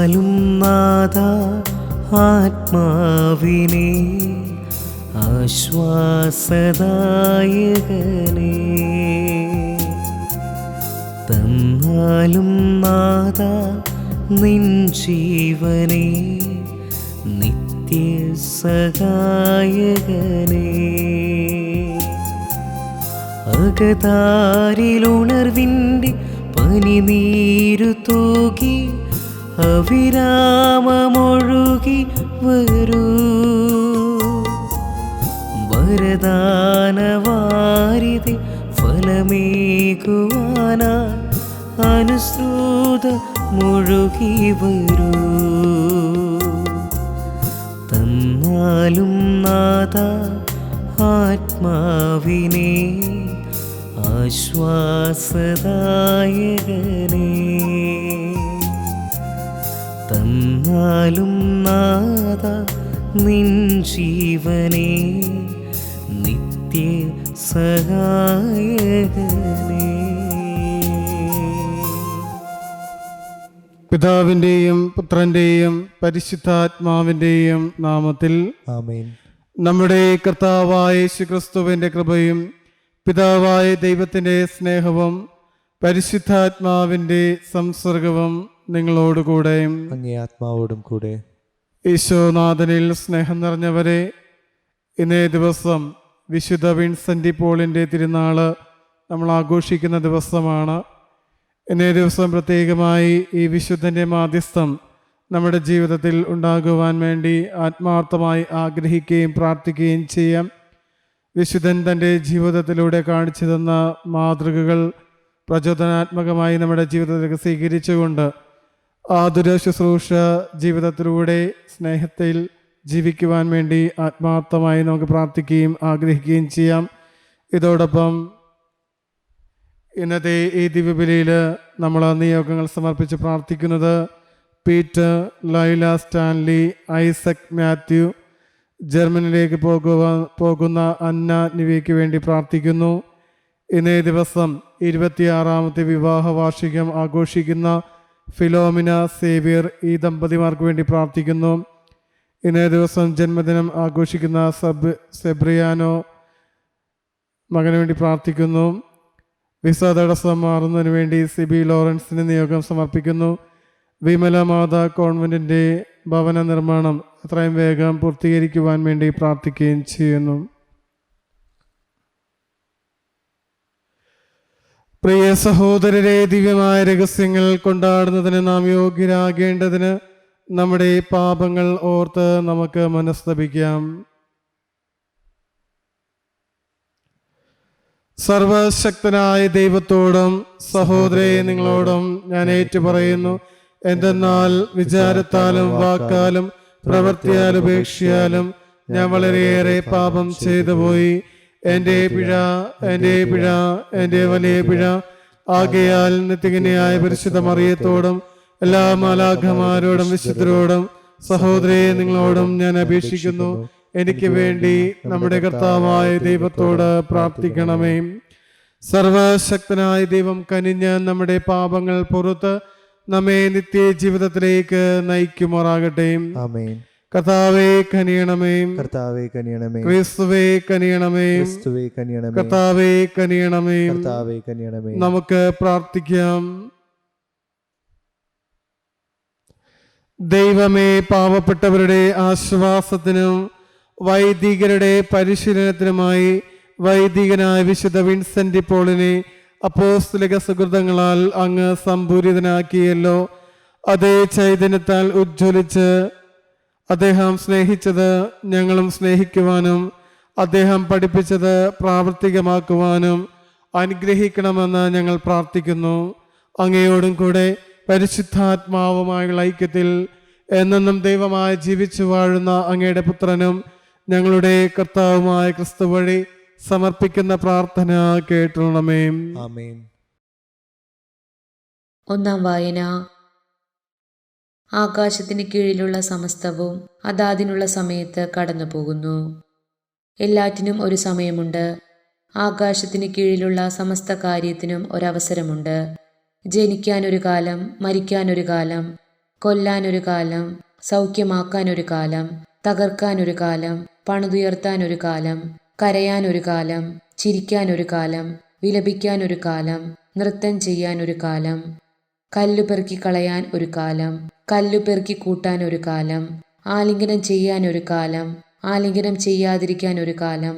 തന്നാലും നാഥ ആത്മാവിനെ ആശ്വാസദായകനേ, തന്നാലും നാഥ നിൻ ജീവനെ നിത്യസഹായകനേ. അകതാരിലുണർവിൻ്റെ പനിനീരു തൂകി അവിരാമമൊഴുകി വരൂ, വരദാനവാരിധി ഫലമേകുവാനായി അനുസൃത മുഴുകി വരൂ. തന്നാലും നാഥ ആത്മാവിനെ ആശ്വാസദായകനേ, തന്നാലും നാഥ നിൻ ജീവനെ നിത്യസഹായകനേ. പിതാവിൻ്റെയും പുത്രൻ്റെയും പരിശുദ്ധാത്മാവിൻ്റെയും നാമത്തിൽ ആമേൻ. നമ്മുടെ കർത്താവായ യേശുക്രിസ്തുവിൻ്റെ കൃപയും പിതാവായ ദൈവത്തിൻ്റെ സ്നേഹവും പരിശുദ്ധാത്മാവിൻ്റെ സംസർഗവും നിങ്ങളോടുകൂടെ അങ്ങേ ആത്മാവോടും കൂടെ. ഈശോനാഥനിൽ സ്നേഹം നിറഞ്ഞവരെ, ഇന്നേ ദിവസം വിശുദ്ധ വിൻസെൻ്റ് പോളിൻ്റെ തിരുനാൾ നമ്മൾ ആഘോഷിക്കുന്ന ദിവസമാണ്. ഇന്നേ ദിവസം പ്രത്യേകമായി ഈ വിശുദ്ധൻ്റെ മാധ്യസ്ഥം നമ്മുടെ ജീവിതത്തിൽ ഉണ്ടാകുവാൻ വേണ്ടി ആത്മാർത്ഥമായി ആഗ്രഹിക്കുകയും പ്രാർത്ഥിക്കുകയും ചെയ്യാം. വിശുദ്ധൻ തൻ്റെ ജീവിതത്തിലൂടെ കാണിച്ചു തന്ന മാതൃകകൾ പ്രചോദനാത്മകമായി നമ്മുടെ ജീവിതത്തിലേക്ക് സ്വീകരിച്ചുകൊണ്ട് ആതുര ശുശ്രൂഷ ജീവിതത്തിലൂടെ സ്നേഹത്തിൽ ജീവിക്കുവാൻ വേണ്ടി ആത്മാർത്ഥമായി നമുക്ക് പ്രാർത്ഥിക്കുകയും ആഗ്രഹിക്കുകയും ചെയ്യാം. ഇതോടൊപ്പം ഇന്നത്തെ ഈ ദിവ്യബലിയിൽ നമ്മൾ നിയോഗങ്ങൾ സമർപ്പിച്ച് പ്രാർത്ഥിക്കുന്നത് പീറ്റർ, ലൈല സ്റ്റാൻലി, ഐസക് മാത്യു, ജർമ്മനിയിലേക്ക് പോകുന്ന അന്ന നിവയ്ക്ക് വേണ്ടി പ്രാർത്ഥിക്കുന്നു. ഇന്നേ ദിവസം 26ാമത്തെ വിവാഹ വാർഷികം ആഘോഷിക്കുന്ന ഫിലോമിന സേവ്യർ, ഈ ദമ്പതിമാർക്ക് വേണ്ടി പ്രാർത്ഥിക്കുന്നു. ഇന്നേ ദിവസം ജന്മദിനം ആഘോഷിക്കുന്ന സെബ്രിയാനോ മകന് വേണ്ടി പ്രാർത്ഥിക്കുന്നു. വിസ തടസ്സം മാറുന്നതിന് വേണ്ടി സിബി ലോറൻസിന് നിയോഗം സമർപ്പിക്കുന്നു. വിമല മാതാ കോൺവെൻറ്റിൻ്റെ ഭവന നിർമ്മാണം എത്രയും വേഗം പൂർത്തീകരിക്കുവാൻ വേണ്ടി പ്രാർത്ഥിക്കുകയും ചെയ്യുന്നു. പ്രിയ സഹോദരരെ, ദിവ്യമായ രഹസ്യങ്ങൾ കൊണ്ടാടുന്നതിന് നാം യോഗ്യരാകേണ്ടതിന് നമ്മുടെ പാപങ്ങൾ ഓർത്ത് നമുക്ക് മനസ്തപിക്കാം. സർവശക്തനായ ദൈവത്തോടും സഹോദരരെ നിങ്ങളോടും ഞാൻ ഏറ്റുപറയുന്നു, എന്തെന്നാൽ വിചാരത്താലും വാക്കാലും പ്രവൃത്തിയാലും ഉപേക്ഷയാലും ഞാൻ വളരെയേറെ പാപം ചെയ്തുപോയി. എൻ്റെ പിഴ, എൻ്റെ പിഴ, എൻ്റെ വലിയ പിഴ. ആകയാൽ നിത്യകന്യയായ പരിശുദ്ധ മറിയത്തോടും എല്ലാ മാലാഖമാരോടും വിശുദ്ധരോടും സഹോദരരെ നിങ്ങളോടും ഞാൻ അപേക്ഷിക്കുന്നു, എനിക്ക് വേണ്ടി നമ്മുടെ കർത്താവായ ദൈവത്തോട് പ്രാർത്ഥിക്കണമേ. സർവശക്തനായ ദൈവം കനിഞ്ഞ് നമ്മുടെ പാപങ്ങൾ പുറത്ത് നമ്മെ നിത്യ ജീവിതത്തിലേക്ക് നയിക്കുമാറാകട്ടെ. ആമേൻ. കർത്താവേ കനിയണമേ, കർത്താവേ കനിയണമേ. ക്രിസ്തുവേ കനിയണമേ, ക്രിസ്തുവേ കനിയണമേ. കർത്താവേ കനിയണമേ, കർത്താവേ കനിയണമേ. നമുക്ക് പ്രാർത്ഥിക്കാം. ദൈവമേ, പാവപ്പെട്ടവരുടെ ആശ്വാസത്തിനും വൈദികരുടെ പരിശീലനത്തിനുമായി വൈദികനായ വിശുദ്ധ വിൻസെൻ്റ് പോളിനെ അപ്പോസ്തലിക സുകൃതങ്ങളാൽ അങ്ങ് സമ്പൂരിതനാക്കിയല്ലോ. അതേ ചൈതന്യത്താൽ ഉജ്ജ്വലിച്ച് അദ്ദേഹം സ്നേഹിച്ചത് ഞങ്ങളും സ്നേഹിക്കുവാനും അദ്ദേഹം പഠിപ്പിച്ചത് പ്രാവർത്തികമാക്കുവാനും അനുഗ്രഹിക്കണമെന്ന് ഞങ്ങൾ പ്രാർത്ഥിക്കുന്നു. അങ്ങയോടും കൂടെ പരിശുദ്ധാത്മാവുമായുള്ള ഐക്യത്തിൽ എന്നെന്നും ദൈവമായി ജീവിച്ചു വാഴുന്ന അങ്ങയുടെ പുത്രനും ഞങ്ങളുടെ കർത്താവുമായ ക്രിസ്തു വഴി സമർപ്പിക്കുന്ന പ്രാർത്ഥന കേട്ടണമേ. ആമേൻ. ഒന്നാം വായന. ആകാശത്തിന് കീഴിലുള്ള സമസ്തവും അതാതിനുള്ള സമയത്ത് കടന്നു പോകുന്നു. എല്ലാറ്റിനും ഒരു സമയമുണ്ട്. ആകാശത്തിന് കീഴിലുള്ള സമസ്ത കാര്യത്തിനും ഒരവസരമുണ്ട്. ജനിക്കാനൊരു കാലം, മരിക്കാനൊരു കാലം, കൊല്ലാനൊരു കാലം, സൗഖ്യമാക്കാനൊരു കാലം, തകർക്കാനൊരു കാലം, പണിതുയർത്താനൊരു കാലം, കരയാനൊരു കാലം, ചിരിക്കാനൊരു കാലം, വിലപിക്കാനൊരു കാലം, നൃത്തം ചെയ്യാനൊരു കാലം, കല്ലുപെറുക്കി കളയാൻ ഒരു കാലം, കല്ലുപെറുക്കി കൂട്ടാൻ ഒരു കാലം, ആലിംഗനം ചെയ്യാൻ ഒരു കാലം, ആലിംഗനം ചെയ്യാതിരിക്കാൻ ഒരു കാലം,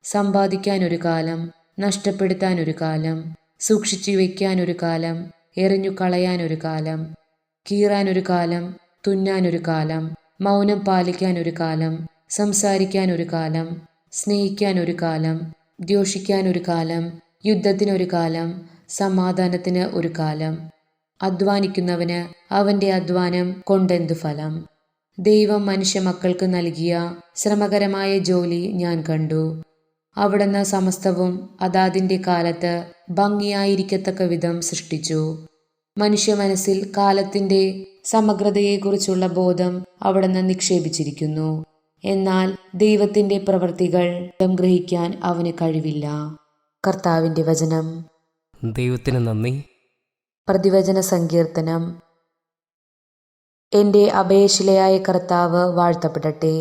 സമ്പാദിക്കാൻ ഒരു കാലം, നഷ്ടപ്പെടുത്താൻ ഒരു കാലം, സൂക്ഷിച്ചു വയ്ക്കാൻ ഒരു കാലം, എറിഞ്ഞു കളയാൻ ഒരു കാലം, കീറാൻ ഒരു കാലം, തുന്നാൻ ഒരു കാലം, മൗനം പാലിക്കാൻ ഒരു കാലം, സംസാരിക്കാൻ ഒരു കാലം, സ്നേഹിക്കാൻ ഒരു കാലം, ദ്യോഷിക്കാൻ ഒരു കാലം, യുദ്ധത്തിനൊരു കാലം, സമാധാനത്തിന് ഒരു കാലം. അധ്വാനിക്കുന്നവന് അവന്റെ അധ്വാനം കൊണ്ടെന്തു ഫലം? ദൈവം മനുഷ്യ മക്കൾക്ക് നൽകിയ ശ്രമകരമായ ജോലി ഞാൻ കണ്ടു. അവിടുന്ന് സമസ്തവും അതാതിൻ്റെ കാലത്ത് ഭംഗിയായിരിക്കത്തക്ക വിധം സൃഷ്ടിച്ചു. മനുഷ്യ മനസ്സിൽ കാലത്തിൻ്റെ സമഗ്രതയെക്കുറിച്ചുള്ള ബോധം അവിടുന്ന് നിക്ഷേപിച്ചിരിക്കുന്നു. എന്നാൽ ദൈവത്തിൻ്റെ പ്രവൃത്തികൾ ഗ്രഹിക്കാൻ അവന് കഴിവില്ല. കർത്താവിൻ്റെ വചനം. ദൈവത്തിന് നന്ദി. പ്രതിവചന സങ്കീർത്തനം. എൻ്റെ അഭയശിലയായ കർത്താവ് വാഴ്ത്തപ്പെടട്ടെ.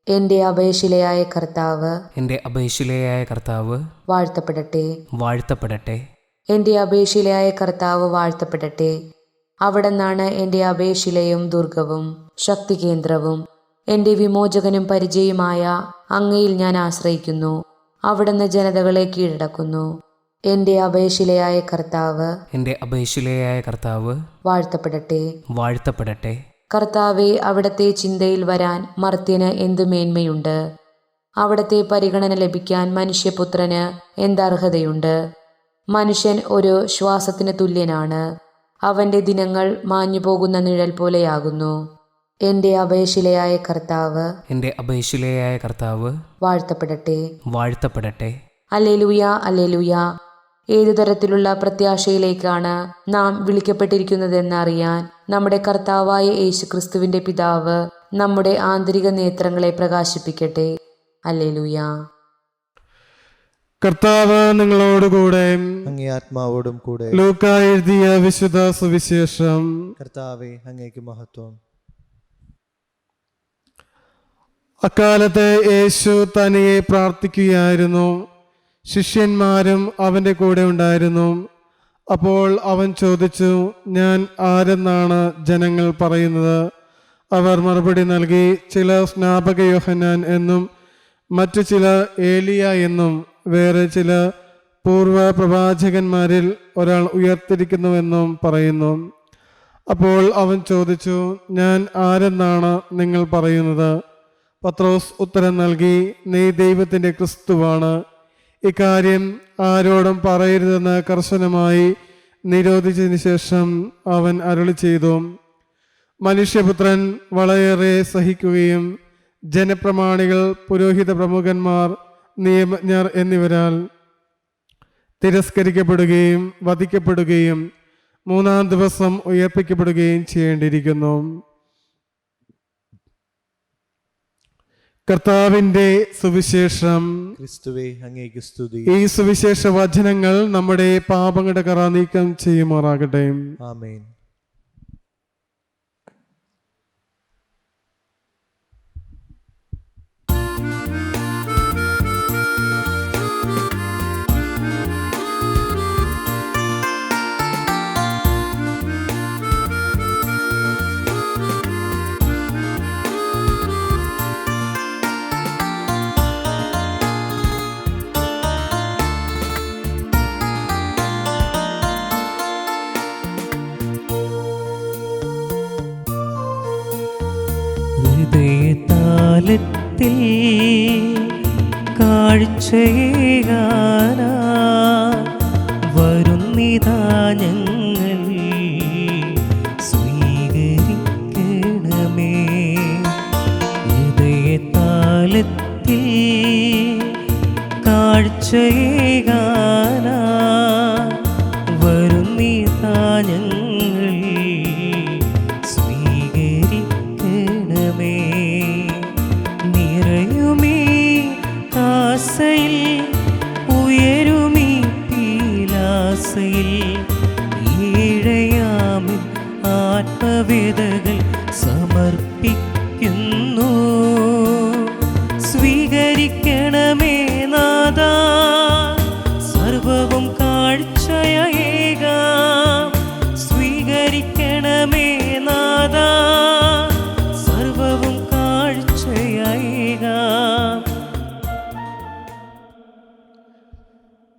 എൻ്റെ അഭയശിലയായ കർത്താവ്, എൻ്റെ അഭയശിലയായ കർത്താവ് വാഴ്ത്തപ്പെടട്ടെ. വാഴ്ത്തപ്പെടട്ടെ. എൻ്റെ അഭയശിലയായ കർത്താവ് വാഴ്ത്തപ്പെടട്ടെ. അവിടുന്നാണ് എൻ്റെ അഭയശിലയും ദുർഗവും ശക്തികേന്ദ്രവും. എൻ്റെ വിമോചകനും പരിചയമായ അങ്ങയിൽ ഞാൻ ആശ്രയിക്കുന്നു. അവിടുന്ന് ജനതകളെ കീഴടക്കുന്നു. എൻ്റെ അഭയശിലയായ കർത്താവ്, എൻ്റെ അഭയശിലയായ കർത്താവ് വാഴ്ത്തപ്പെടട്ടെ. വാഴ്ത്തപ്പെടട്ടെ. കർത്താവെ, അവിടുത്തെ ചിന്തയിൽ വരാൻ മർത്യന് എന്തു മേന്മയുണ്ട്? അവിടുത്തെ പരിഗണന ലഭിക്കാൻ മനുഷ്യപുത്രന് എന്തർഹതയുണ്ട്? മനുഷ്യൻ ഒരു ശ്വാസത്തിന് തുല്യനാണ്. അവൻ്റെ ദിനങ്ങൾ മാഞ്ഞുപോകുന്ന നിഴൽ പോലെയാകുന്നു. എൻ്റെ അഭയശിലയായ കർത്താവ്, എൻ്റെ അഭയശിലയായ കർത്താവ് വാഴ്ത്തപ്പെടട്ടെ. വാഴ്ത്തപ്പെടട്ടെ. Alleluia, alleluia. ഏതു തരത്തിലുള്ള പ്രത്യാശയിലേക്കാണ് നാം വിളിക്കപ്പെട്ടിരിക്കുന്നതെന്ന് അറിയാൻ നമ്മുടെ കർത്താവായ യേശുക്രിസ്തുവിൻ്റെ പിതാവ് നമ്മുടെ ആന്തരിക നേത്രങ്ങളെ പ്രകാശിപ്പിക്കട്ടെ. അല്ലേലൂയ. കർത്താവ് നിങ്ങളോടുകൂടെ. അങ്ങേ ആത്മാവോടും കൂടെ. ലൂക്കാ എഴുതിയ വിശുദ്ധ സുവിശേഷം. കർത്താവെ, അങ്ങേക്ക് മഹത്വം. അക്കാലത്ത് യേശു തനിയെ പ്രാർത്ഥിക്കുകയായിരുന്നു. ശിഷ്യന്മാരും അവൻ്റെ കൂടെ ഉണ്ടായിരുന്നു. അപ്പോൾ അവൻ ചോദിച്ചു, ഞാൻ ആരെന്നാണ് ജനങ്ങൾ പറയുന്നത്? അവർ മറുപടി നൽകി, ചിലർ സ്നാപക യോഹന്നാൻ എന്നും മറ്റു ചിലർ ഏലിയ എന്നും വേറെ ചില പൂർവ്വ പ്രവാചകന്മാരിൽ ഒരാൾ ഉയർത്തിരിക്കുന്നുവെന്നും പറയുന്നു. അപ്പോൾ അവൻ ചോദിച്ചു, ഞാൻ ആരെന്നാണ് നിങ്ങൾ പറയുന്നത്? പത്രോസ് ഉത്തരം നൽകി, നീ ദൈവത്തിൻ്റെ ക്രിസ്തുവാണ്. ഇക്കാര്യം ആരോടും പറയരുതെന്ന് കർശനമായി നിരോധിച്ചതിന് ശേഷം അവൻ അരുളി ചെയ്തു, മനുഷ്യപുത്രൻ വളരെയേറെ സഹിക്കുകയും ജനപ്രമാണികൾ, പുരോഹിത പ്രമുഖന്മാർ, നിയമജ്ഞർ എന്നിവരാൽ തിരസ്കരിക്കപ്പെടുകയും വധിക്കപ്പെടുകയും 3-ാം ദിവസം ഉയർപ്പിക്കപ്പെടുകയും ചെയ്യേണ്ടിയിരിക്കുന്നു. കർത്താവിൻ്റെ സുവിശേഷം. ക്രിസ്തുവേ, അങ്ങേക്ക് സ്തുതി. ഈ സുവിശേഷ വചനങ്ങൾ നമ്മുടെ പാപങ്ങളുടെ കറ നീക്കം ചെയ്യുമാറാകട്ടെ. ആമേൻ. ഹൃദയതാലത്തിൽ കാഴ്ചയേകാനാ വരുന്നിതാ ഞങ്ങൾ, സ്വീകരിക്കണമേ. ഹൃദയതാലത്തിൽ കാഴ്ചയേകാനാ വരുന്നിതാ ഞങ്ങൾ, സ്വീകരിക്കണമേ. നിറയുമീ ആസയിൽ ഉയരുമീ പീലാസയിൽ, ഈഴയാമിൻ ആത്മവേദകൾ സമർപ്പിക്കുന്നു. സ്വീകരിക്കണമേ നാഥാ, സർവവും കാഴ്ചയേകാം. സ്വീകരിക്കണമേ നാഥാ, സർവവും കാഴ്ചയേകാം.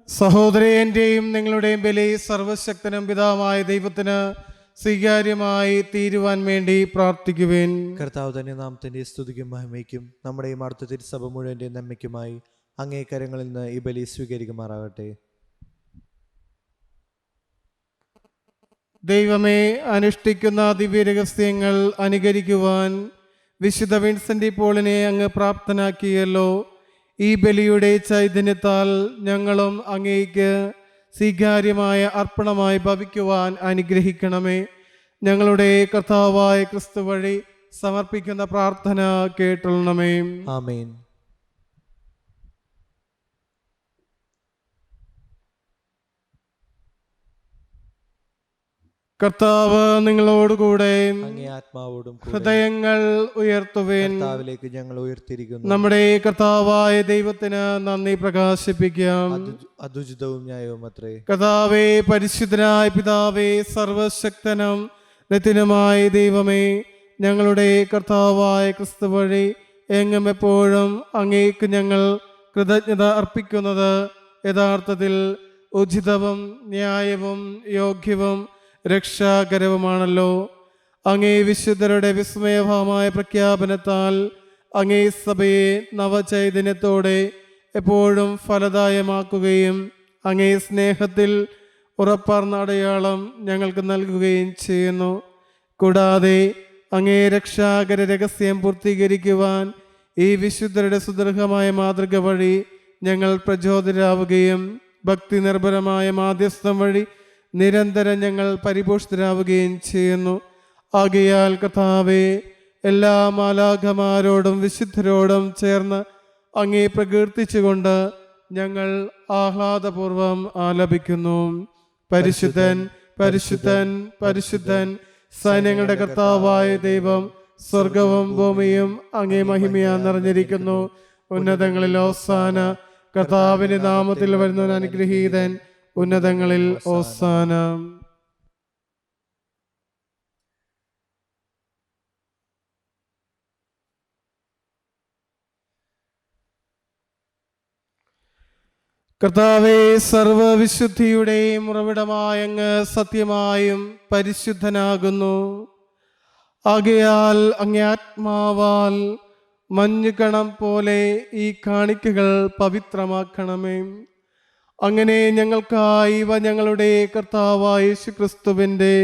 സഹോദരന്റെയും നിങ്ങളുടെയും ബലി സർവശക്തനും പിതാവായ ദൈവത്തിന് സ്വീകാര്യമായി തീരുവാൻ വേണ്ടി പ്രാർത്ഥിക്കുവേൻ. കർത്താവ് തന്നെ നാമത്തിന്റെ സ്തുതിക്കും മഹിമയ്ക്കും നമ്മുടെയും അടുത്ത തിരുസഭ മുഴുവന്റെ നന്മയ്ക്കുമായി അങ്ങേ കരങ്ങളിൽ നിന്ന് ഈ ബലി സ്വീകരിക്കുമാറാകട്ടെ. ദൈവമേ, അനുഷ്ഠിക്കുന്ന ദിവ്യരഹസ്യങ്ങൾ അനുകരിക്കുവാൻ വിശുദ്ധ വിൻസെന്റ് പോളിനെ അങ്ങ് പ്രാപ്തനാക്കിയല്ലോ. ഈ ബലിയുടെ ചൈതന്യത്താൽ ഞങ്ങളും അങ്ങേക്ക് സ്വീകാര്യമായ അർപ്പണമായി ഭവിക്കുവാൻ അനുഗ്രഹിക്കണമേ. ഞങ്ങളുടെ കർത്താവായ ക്രിസ്തു വഴി സമർപ്പിക്കുന്ന പ്രാർത്ഥന കേട്ടുള്ളണമേ. ആമേൻ. കർത്താവ് നിങ്ങളോടുകൂടെ. അങ്ങേ ആത്മാവോടും കൂടെ. ഹൃദയങ്ങൾ ഉയർത്തുവേൻ. കർത്താവിലേക്ക് ഞങ്ങൾ ഉയർത്തിയിരിക്കുന്നു. നമ്മുടെ കർത്താവായ ദൈവത്തിന് നന്ദി പ്രകാശിപ്പിക്കാം. അതുചിതവും ന്യായവും അത്രേ. കർത്താവേ, പരിശുദ്ധനായ പിതാവേ, സർവശക്തനും നിത്യനുമായ ദൈവമേ, ഞങ്ങളുടെ കർത്താവായ ക്രിസ്തു വഴി എങ്ങും എപ്പോഴും അങ്ങേക്ക് ഞങ്ങൾ കൃതജ്ഞത അർപ്പിക്കുന്നത് യഥാർത്ഥത്തിൽ ഉചിതവും ന്യായവും യോഗ്യവും രക്ഷാകരവുമാണല്ലോ. അങ്ങേ വിശുദ്ധരുടെ വിസ്മയഭാവമായ പ്രഖ്യാപനത്താൽ അങ്ങേ സഭയെ നവചൈതന്യത്തോടെ എപ്പോഴും ഫലദായമാക്കുകയും അങ്ങേ സ്നേഹത്തിൽ ഉറപ്പാർന്ന അടയാളം ഞങ്ങൾക്ക് നൽകുകയും ചെയ്യുന്നു. കൂടാതെ അങ്ങേ രക്ഷാകര രഹസ്യം പൂർത്തീകരിക്കുവാൻ ഈ വിശുദ്ധരുടെ സുദൃഢമായ മാതൃക വഴി ഞങ്ങൾ പ്രചോദിതരാവുകയും ഭക്തി നിർഭരമായ മാധ്യസ്ഥം വഴി നിരന്തരം ഞങ്ങൾ പരിപോഷിതരാവുകയും ചെയ്യുന്നു. ആകയാൽ കർത്താവേ, എല്ലാ മാലാഖമാരോടും വിശുദ്ധരോടും ചേർന്ന് അങ്ങേ പ്രകീർത്തിച്ചുകൊണ്ട് ഞങ്ങൾ ആഹ്ലാദപൂർവം ആലപിക്കുന്നു. പരിശുദ്ധൻ, പരിശുദ്ധൻ, പരിശുദ്ധൻ, സൈന്യങ്ങളുടെ കർത്താവായ ദൈവം, സ്വർഗവും ഭൂമിയും അങ്ങേ മഹിമയാൽ നിറഞ്ഞിരിക്കുന്നു. ഉന്നതങ്ങളിൽ ഓസാന. കർത്താവിന്റെ നാമത്തിൽ വരുന്നവൻ അനുഗ്രഹീതൻ. ഉന്നതങ്ങളിൽ ഓസാന. കർത്താവേ, സർവവിശുദ്ധിയുടെയും ഉറവിടമായ അങ്ങ് സത്യമായും പരിശുദ്ധനാകുന്നു. ആകയാൽ അങ്ങേ ആത്മാവാൽ മഞ്ഞുകണം പോലെ ഈ കാണിക്കകൾ പവിത്രമാക്കണമേ. അങ്ങനെ ഞങ്ങൾക്കായി ഇവ ഞങ്ങളുടെ കർത്താവായ യേശുക്രിസ്തുവിൻ്റെ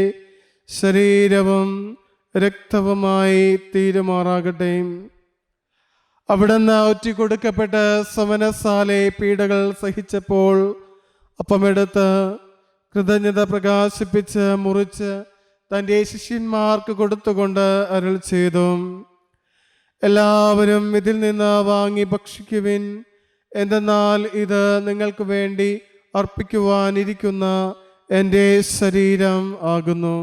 ശരീരവും രക്തവുമായി തീരുമാറാകട്ടെ. അവിടുന്ന് ഒറ്റിക്കൊടുക്കപ്പെട്ട് സമനസാലെ പീഡകൾ സഹിച്ചപ്പോൾ അപ്പമെടുത്ത് കൃതജ്ഞത പ്രകാശിപ്പിച്ച് മുറിച്ച് തൻ്റെ ശിഷ്യന്മാർക്ക് കൊടുത്തുകൊണ്ട് അരുൾ ചെയ്തു, എല്ലാവരും ഇതിൽ നിന്ന് വാങ്ങി ഭക്ഷിക്കുവിൻ. എന്തെന്നാൽ ഇത് നിങ്ങൾക്ക് വേണ്ടി അർപ്പിക്കുവാനിരിക്കുന്ന എൻ്റെ ശരീരം ആകുന്നു.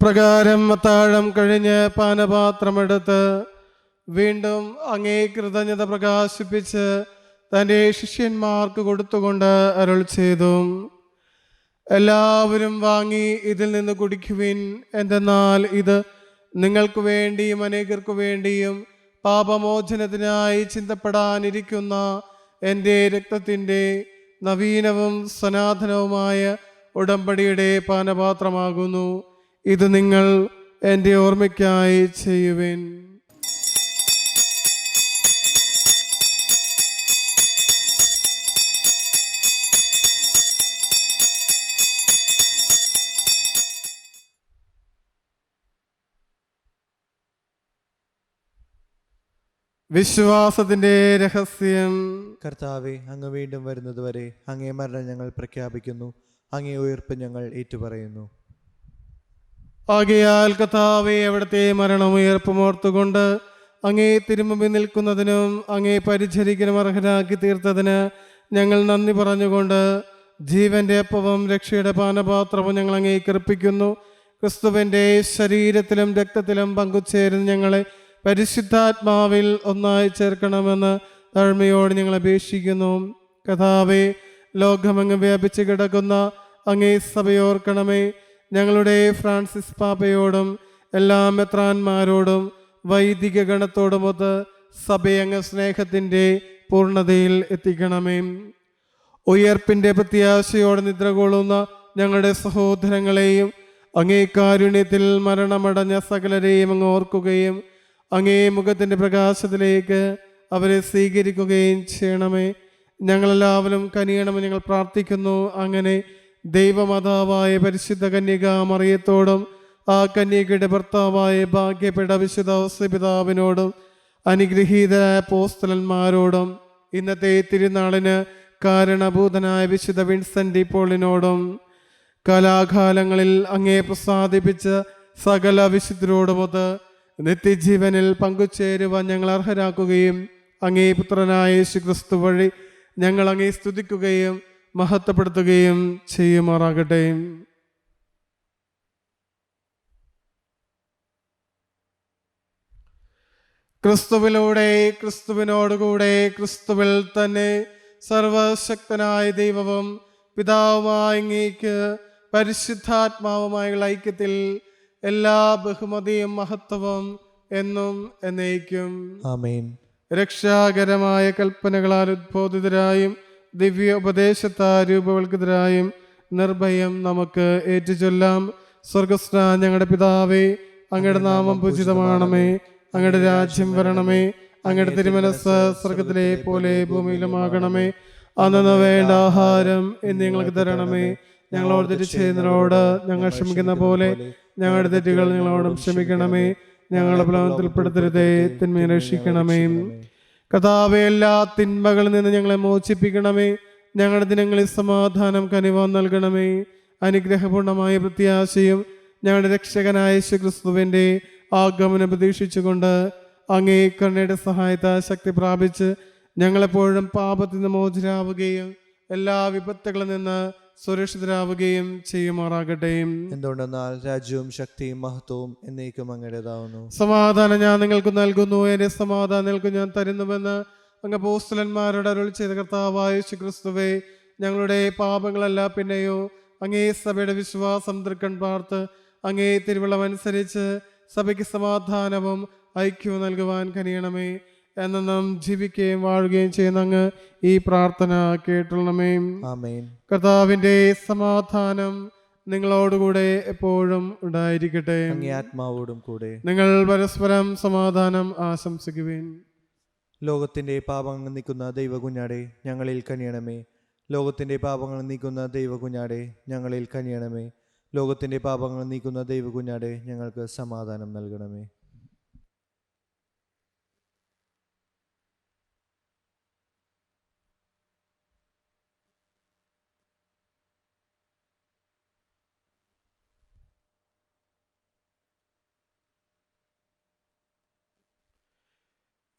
പ്രകാരം അത്താഴം കഴിഞ്ഞ് പാനപാത്രമെടുത്ത് വീണ്ടും അങ്ങേ കൃതജ്ഞത പ്രകാശിപ്പിച്ച് തൻ്റെ ശിഷ്യന്മാർക്ക് കൊടുത്തുകൊണ്ട് അരുൾ ചെയ്തു, എല്ലാവരും വാങ്ങി ഇതിൽ നിന്ന് കുടിക്കുവിൻ. എന്തെന്നാൽ ഇത് നിങ്ങൾക്ക് വേണ്ടിയും അനേകർക്കു വേണ്ടിയും പാപമോചനത്തിനായി ചിന്തപ്പെടാനിരിക്കുന്ന എൻ്റെ രക്തത്തിൻ്റെ നവീനവും സനാതനവുമായ ഉടമ്പടിയുടെ പാനപാത്രമാകുന്നു. ഇത് നിങ്ങൾ എൻ്റെ ഓർമ്മയ്ക്കായി ചെയ്യുവിൻ. വിശ്വാസത്തിന്റെ രഹസ്യം. കർത്താവെ, അങ്ങ് വീണ്ടും വരുന്നതുവരെ അങ്ങേ മരണം ഞങ്ങൾ പ്രഖ്യാപിക്കുന്നു. അങ്ങേ ഉയർപ്പ് ഞങ്ങൾ ഏറ്റുപറയുന്നു. ആകയാൽ കർത്താവേ, അവിടുത്തെ മരണം ഉയർപ്പും ഓർത്തുകൊണ്ട് അങ്ങേ തിരുമുമ്പിൽ നിൽക്കുന്നതിനും അങ്ങേ പരിചരിക്കാനും അർഹരാക്കി തീർത്തതിന് ഞങ്ങൾ നന്ദി പറഞ്ഞുകൊണ്ട് ജീവന്റെ അപ്പവും രക്ഷയുടെ പാനപാത്രവും ഞങ്ങൾ അങ്ങേക്ക് അർപ്പിക്കുന്നു. ക്രിസ്തുവിൻ്റെ ശരീരത്തിലും രക്തത്തിലും പങ്കുചേരുന്ന ഞങ്ങളെ പരിശുദ്ധാത്മാവിൽ ഒന്നായി ചേർക്കണമെന്ന് താഴ്മയോട് ഞങ്ങൾ അപേക്ഷിക്കുന്നു. കർത്താവേ, ലോകമങ്ങ് വ്യാപിച്ചു കിടക്കുന്ന അങ്ങേ സഭയോർക്കണമേ. ഞങ്ങളുടെ ഫ്രാൻസിസ് പാപ്പയോടും എല്ലാ മെത്രാന്മാരോടും വൈദിക ഗണത്തോടുമൊത്ത് സഭയങ്ങ് സ്നേഹത്തിൻ്റെ പൂർണ്ണതയിൽ എത്തിക്കണമേ. ഉയർപ്പിൻ്റെ പ്രത്യാശയോടെ നിദ്ര കൊള്ളുന്ന ഞങ്ങളുടെ സഹോദരങ്ങളെയും അങ്ങേ കാരുണ്യത്തിൽ മരണമടഞ്ഞ സകലരെയും അങ്ങ് ഓർക്കുകയും അങ്ങേ മുഖത്തിൻ്റെ പ്രകാശത്തിലേക്ക് അവരെ സ്വീകരിക്കുകയും ചെയ്യണമേ. ഞങ്ങളെല്ലാവരും കനിയണമെന്ന് ഞങ്ങൾ പ്രാർത്ഥിക്കുന്നു. അങ്ങനെ ദൈവമാതാവായ പരിശുദ്ധ കന്യക മറിയത്തോടും ആ കന്യകയുടെ ഭർത്താവായ ഭാഗ്യപ്പെട്ട വിശുദ്ധ ഔസേപിതാവിനോടും അനുഗ്രഹീതരായ അപ്പോസ്തലന്മാരോടും ഇന്നത്തെ തിരുനാളിന് കാരണഭൂതനായ വിശുദ്ധ വിൻസെന്റ് പോളിനോടും കലാകാലങ്ങളിൽ അങ്ങേ പ്രസാദിപ്പിച്ച സകല വിശുദ്ധരോടുമൊത്ത് നിത്യജീവനിൽ പങ്കുചേരുവാൻ ഞങ്ങൾ അർഹരാക്കുകയും അങ്ങേ പുത്രനായ യേശുക്രിസ്തു വഴി ഞങ്ങൾ അങ്ങേ സ്തുതിക്കുകയും മഹത്വപ്പെടുത്തുകയും ചെയ്യുമാറാകട്ടെ. ക്രിസ്തുവിലൂടെ, ക്രിസ്തുവിനോടുകൂടെ, ക്രിസ്തുവിൽ തന്നെ സർവശക്തനായ ദൈവവും പിതാവുമായ അങ്ങേക്ക് പരിശുദ്ധാത്മാവുമായുള്ള ഐക്യത്തിൽ എല്ലാ ബഹുമതിയും മഹത്വവും എന്നും എന്നേക്കും ആമേൻ. രക്ഷാകരമായ കൽപ്പനകളാൽ ഉദ്ബോധിതരായും ദിവ്യ ഉപദേശത്താൽ രൂപവൽകൃതരായും നിർഭയം നമുക്ക് ഏറ്റുചൊല്ലാം. സ്വർഗസ്ഥ ഞങ്ങളുടെ പിതാവേ, അങ്ങയുടെ നാമം പൂജിതമാണമേ. അങ്ങയുടെ രാജ്യം വരണമേ. അങ്ങയുടെ തിരുമനസ്സ് സ്വർഗത്തിലെ പോലെ ഭൂമിയിലുമാകണമേ. അന്നു വേണ്ട ആഹാരം എന്ന് ഞങ്ങൾക്ക് തരണമേ. ഞങ്ങളോട് തെറ്റ് ചെയ്യുന്നവരോട് ഞങ്ങൾ ക്ഷമിക്കുന്ന പോലെ ഞങ്ങളുടെ തെറ്റുകൾ ഞങ്ങളോടും ക്ഷമിക്കണമേ. ഞങ്ങളെ പ്രലോഭനത്തിൽപ്പെടുത്തരുതേ, തിന്മയെ രക്ഷിക്കണമേ. കർത്താവേ, എല്ലാ തിന്മകളിൽ നിന്ന് ഞങ്ങളെ മോചിപ്പിക്കണമേ. ഞങ്ങളുടെ ദിനങ്ങളിൽ സമാധാനം കനിവാൻ നൽകണമേ. അനുഗ്രഹപൂർണമായ പ്രത്യാശയും ഞങ്ങളുടെ രക്ഷകനായ യേശുക്രിസ്തുവിൻ്റെ ആഗമനം പ്രതീക്ഷിച്ചുകൊണ്ട് അങ്ങേ കരുണയുടെ സഹായത്താൽ ശക്തി പ്രാപിച്ച് ഞങ്ങളെപ്പോഴും പാപത്തിൽ നിന്ന് മോചിതരാവുകയും എല്ലാ വിപത്തുകളിൽ നിന്ന് സുരക്ഷിതരാവുകയും ചെയ്യുമാറാകട്ടെ. എന്തുകൊണ്ടെന്നാൽ രാജ്യവും ശക്തിയും മഹത്വവും എന്നേക്കും അങ്ങയുടേതാവുന്നു. സമാധാനം ഞാൻ നിങ്ങൾക്ക് നൽകുന്നു, എൻ്റെ സമാധാനം നിങ്ങൾക്ക് ഞാൻ തരുന്നുവെന്ന് അങ്ങ് അപ്പോസ്തലന്മാരോട് അരുളി ചെയ്ത കർത്താവായ യേശുക്രിസ്തുവേ, ഞങ്ങളുടെ പാപങ്ങളല്ല പിന്നെയോ അങ്ങേ സഭയുടെ വിശ്വാസം തൃക്കൺ പാർത്ത് അങ്ങേ തിരുവള്ളമനുസരിച്ച് സഭയ്ക്ക് സമാധാനവും ഐക്യവും നൽകുവാൻ കനിയണമേ. എന്നും ജീവിക്കുകയും വാഴുകയും ചെയ്യുന്ന അങ്ങ് ഈ പ്രാർത്ഥന കേട്ടുള്ളണമേ. ആമേൻ. കർത്താവിന്റെ സമാധാനം നിങ്ങളോടുകൂടെ എപ്പോഴും ഉണ്ടായിരിക്കട്ടെ. അങ്ങേ ആത്മാവോടും കൂടെ. നിങ്ങൾ പരസ്പരം സമാധാനം ആശംസിക്കുവിൻ. ലോകത്തിന്റെ പാപങ്ങൾ നീക്കുന്ന ദൈവകുഞ്ഞാടെ ഞങ്ങളിൽ കനിയണമേ. ലോകത്തിന്റെ പാപങ്ങൾ നീക്കുന്ന ദൈവകുഞ്ഞാടെ ഞങ്ങളിൽ കനിയണമേ. ലോകത്തിന്റെ പാപങ്ങൾ നീക്കുന്ന ദൈവകുഞ്ഞാടെ ഞങ്ങൾക്ക് സമാധാനം നൽകണമേ.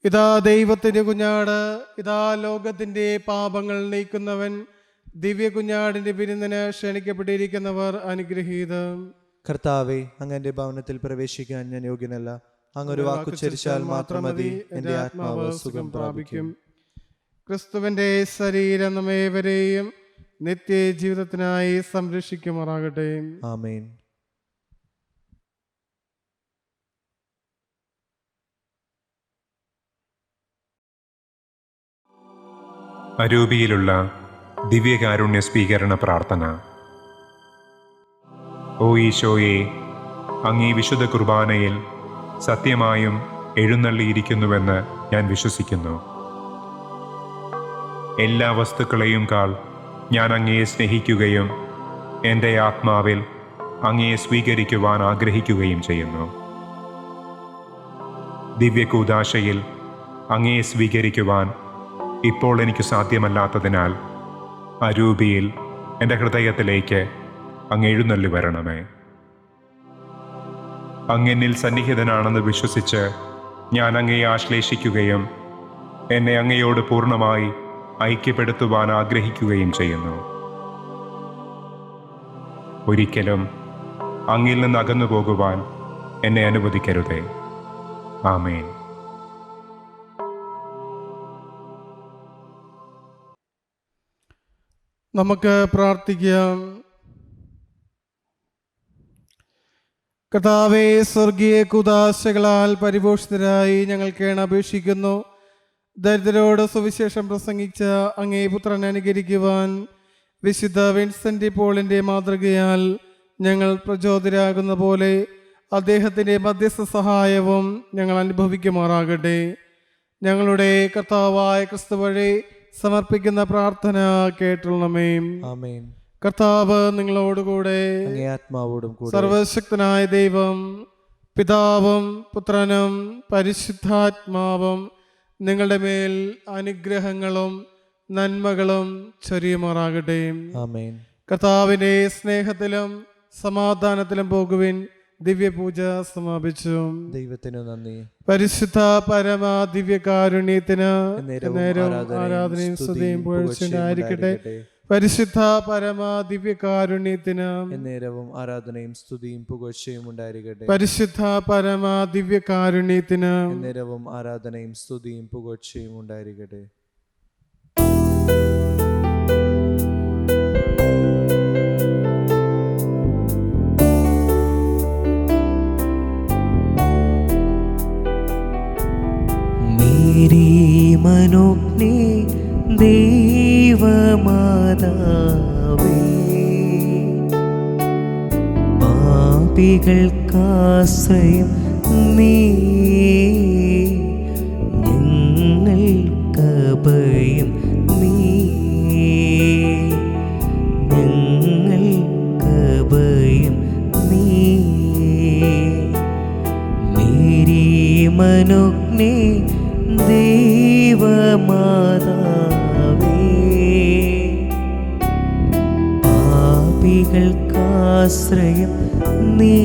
ഇതാ ദൈവത്തിന്റെ കുഞ്ഞാട്, ഇതാ ലോകത്തിന്റെ പാപങ്ങൾ നീക്കുന്നവൻ. ദിവ്യ കുഞ്ഞാടിന്റെ വിരുന്നിന് ക്ഷണിക്കപ്പെട്ടിരിക്കുന്നവർ അനുഗ്രഹീതം. കർത്താവെ, അങ്ങന്റെ ഭവനത്തിൽ പ്രവേശിക്കാൻ ഞാൻ യോഗ്യനല്ല. അങ്ങൊരു വാക്കുച്ചരിച്ചാൽ മാത്രം മതി, എന്റെ ആത്മാവ് സുഖം പ്രാപിക്കും. ക്രിസ്തുവിന്റെ ശരീരം നമ്മേവരെയും നിത്യജീവിതത്തിനായി സംരക്ഷിക്കുമാറാകട്ടെ. ആമേൻ. അരൂപിയിലുള്ള ദിവ്യകാരുണ്യ സ്വീകരണ പ്രാർത്ഥന. ഓ ഈശോയെ, അങ്ങീ വിശുദ്ധ കുർബാനയിൽ സത്യമായും എഴുന്നള്ളിയിരിക്കുന്നുവെന്ന് ഞാൻ വിശ്വസിക്കുന്നു. എല്ലാ വസ്തുക്കളെയും കാൾ ഞാൻ അങ്ങയെ സ്നേഹിക്കുകയും എൻ്റെ ആത്മാവിൽ അങ്ങയെ സ്വീകരിക്കുവാൻ ആഗ്രഹിക്കുകയും ചെയ്യുന്നു. ദിവ്യകൂദാശയിൽ അങ്ങയെ സ്വീകരിക്കുവാൻ ഇപ്പോൾ എനിക്ക് സാധ്യമല്ലാത്തതിനാൽ അരൂപിയിൽ എൻ്റെ ഹൃദയത്തിലേക്ക് അങ്ങ് എഴുന്നള്ളി വരണമേ. അങ്ങെന്നിൽ സന്നിഹിതനാണെന്ന് വിശ്വസിച്ച് ഞാൻ അങ്ങയെ ആശ്ലേഷിക്കുകയും എന്നെ അങ്ങയോട് പൂർണ്ണമായി ഐക്യപ്പെടുത്തുവാൻ ആഗ്രഹിക്കുകയും ചെയ്യുന്നു. ഒരിക്കലും അങ്ങിൽ നിന്ന് അകന്നു പോകുവാൻ എന്നെ അനുവദിക്കരുതേ. ആമേൻ. നമുക്ക് പ്രാർത്ഥിക്കാം. കർത്താവേ, സ്വർഗീയ കുദാശകളാൽ പരിപോഷിതരായി ഞങ്ങൾ കേണപേക്ഷിക്കുന്നു. ദരിദ്രരോട് സുവിശേഷം പ്രസംഗിച്ച അങ്ങേ പുത്രനെ അനുകരിക്കുവാൻ വിശുദ്ധ വിൻസെന്റ് പോളിൻ്റെ മാതൃകയാൽ ഞങ്ങൾ പ്രചോദിതരാകുന്ന പോലെ അദ്ദേഹത്തിൻ്റെ മധ്യസ്ഥ സഹായവും ഞങ്ങൾ അനുഭവിക്കുമാറാകട്ടെ. ഞങ്ങളുടെ കർത്താവായ ക്രിസ്തു വഴി സമർപ്പിക്കുന്ന പ്രാർത്ഥന കേട്ടുള്ളമേ. ആമേൻ. കർത്താവ് നിങ്ങളോടുകൂടെ, അങ്ങേ ആത്മാവോടും കൂടെ. സർവശക്തനായ ദൈവം പിതാവും പുത്രനും പരിശുദ്ധാത്മാവും നിങ്ങളുടെ മേൽ അനുഗ്രഹങ്ങളും നന്മകളും ചൊരിയുമാറാകട്ടെ. ആമേൻ. കർത്താവിൻ്റെ സ്നേഹത്തിലും സമാധാനത്തിലും പോകുവിൻ. ദിവ്യപൂജ സമാപിച്ചു. ദൈവത്തിന് നന്ദി. പരിശുദ്ധ പരമ ദിവ്യകാരുണ്യത്തിന് നേരവും ആരാധനയും സ്തുതിയും പുകഴ്ചയുണ്ടായിരിക്കട്ടെ. പരിശുദ്ധ പരമ ദിവ്യകാരുണ്യത്തിന് നേരവും ആരാധനയും സ്തുതിയും പുകഴ്ചയും ഉണ്ടായിരിക്കട്ടെ. പരിശുദ്ധ പരമ ദിവ്യകാരുണ്യത്തിന് നേരവും ആരാധനയും സ്തുതിയും പുകഴ്ചയും ഉണ്ടായിരിക്കട്ടെ. മേരി മനോജ്ഞേ ദൈവമാതാവേ, പാപികൾക്കാശ്രയം നീ, ഞങ്ങൾക്കഭയം നീ, ഞങ്ങൾക്കഭയം നീ. മേരി മനോജ്ഞേ ദൈവമാതാവേ, പാപികൾക്കാശ്രയം നീ.